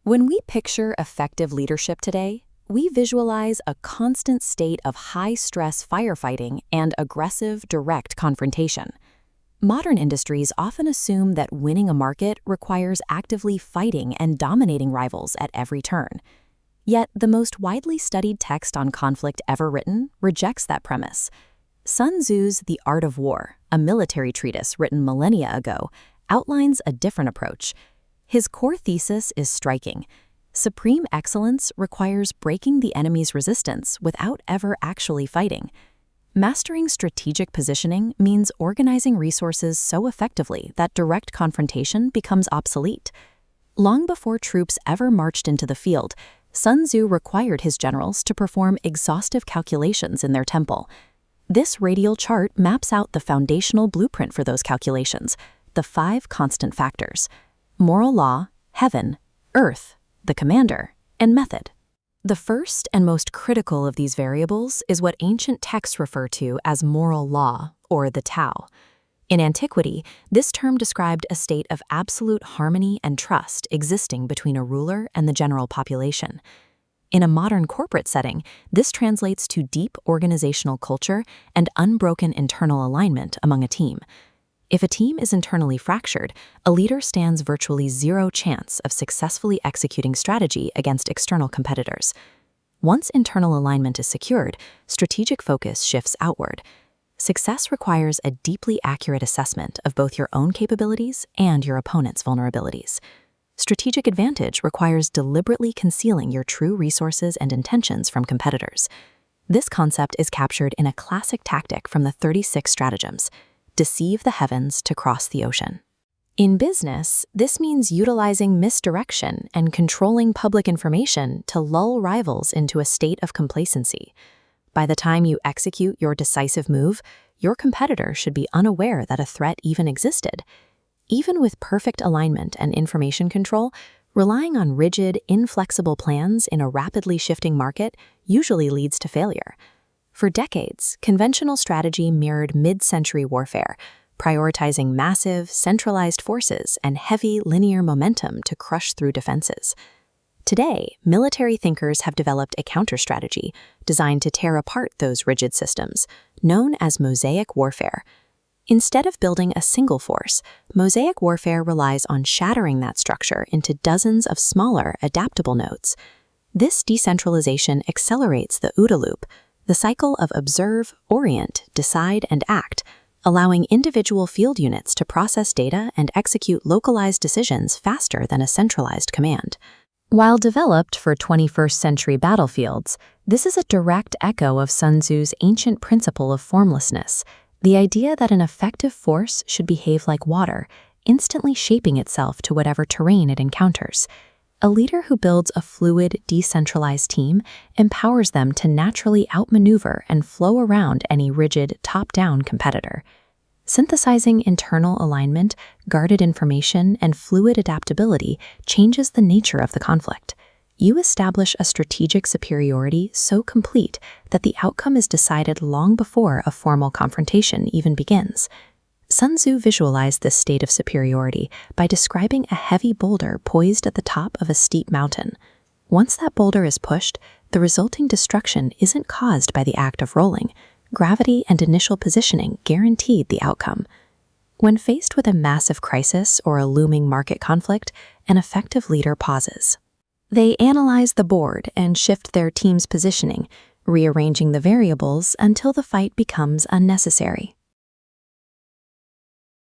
When we picture effective leadership today, we visualize a constant state of high-stress firefighting and aggressive, direct confrontation. Modern industries often assume that winning a market requires actively fighting and dominating rivals at every turn. Yet, the most widely studied text on conflict ever written rejects that premise. Sun Tzu's The Art of War, a military treatise written millennia ago, outlines a different approach. His core thesis is striking. Supreme excellence requires breaking the enemy's resistance without ever actually fighting. Mastering strategic positioning means organizing resources so effectively that direct confrontation becomes obsolete. Long before troops ever marched into the field, Sun Tzu required his generals to perform exhaustive calculations in their temple. This radial chart maps out the foundational blueprint for those calculations, the 5 constant factors: moral law, heaven, earth, the commander, and method. The first and most critical of these variables is what ancient texts refer to as moral law, or the Tao. In antiquity, this term described a state of absolute harmony and trust existing between a ruler and the general population. In a modern corporate setting, this translates to deep organizational culture and unbroken internal alignment among a team. If a team is internally fractured, a leader stands virtually zero chance of successfully executing strategy against external competitors. Once internal alignment is secured, strategic focus shifts outward. Success requires a deeply accurate assessment of both your own capabilities and your opponent's vulnerabilities. Strategic advantage requires deliberately concealing your true resources and intentions from competitors. This concept is captured in a classic tactic from the 36 stratagems: deceive the heavens to cross the ocean. In business, this means utilizing misdirection and controlling public information to lull rivals into a state of complacency. By the time you execute your decisive move, your competitor should be unaware that a threat even existed. Even with perfect alignment and information control, relying on rigid, inflexible plans in a rapidly shifting market usually leads to failure. For decades, conventional strategy mirrored mid-century warfare, prioritizing massive, centralized forces and heavy, linear momentum to crush through defenses. Today, military thinkers have developed a counter-strategy designed to tear apart those rigid systems, known as mosaic warfare. Instead of building a single force, mosaic warfare relies on shattering that structure into dozens of smaller, adaptable nodes. This decentralization accelerates the OODA loop, the cycle of observe, orient, decide, and act, allowing individual field units to process data and execute localized decisions faster than a centralized command. While developed for 21st century battlefields, this is a direct echo of Sun Tzu's ancient principle of formlessness, the idea that an effective force should behave like water, instantly shaping itself to whatever terrain it encounters. A leader who builds a fluid, decentralized team empowers them to naturally outmaneuver and flow around any rigid, top-down competitor. Synthesizing internal alignment, guarded information, and fluid adaptability changes the nature of the conflict. You establish a strategic superiority so complete that the outcome is decided long before a formal confrontation even begins. Sun Tzu visualized this state of superiority by describing a heavy boulder poised at the top of a steep mountain. Once that boulder is pushed, the resulting destruction isn't caused by the act of rolling. Gravity and initial positioning guaranteed the outcome. When faced with a massive crisis or a looming market conflict, an effective leader pauses. They analyze the board and shift their team's positioning, rearranging the variables until the fight becomes unnecessary.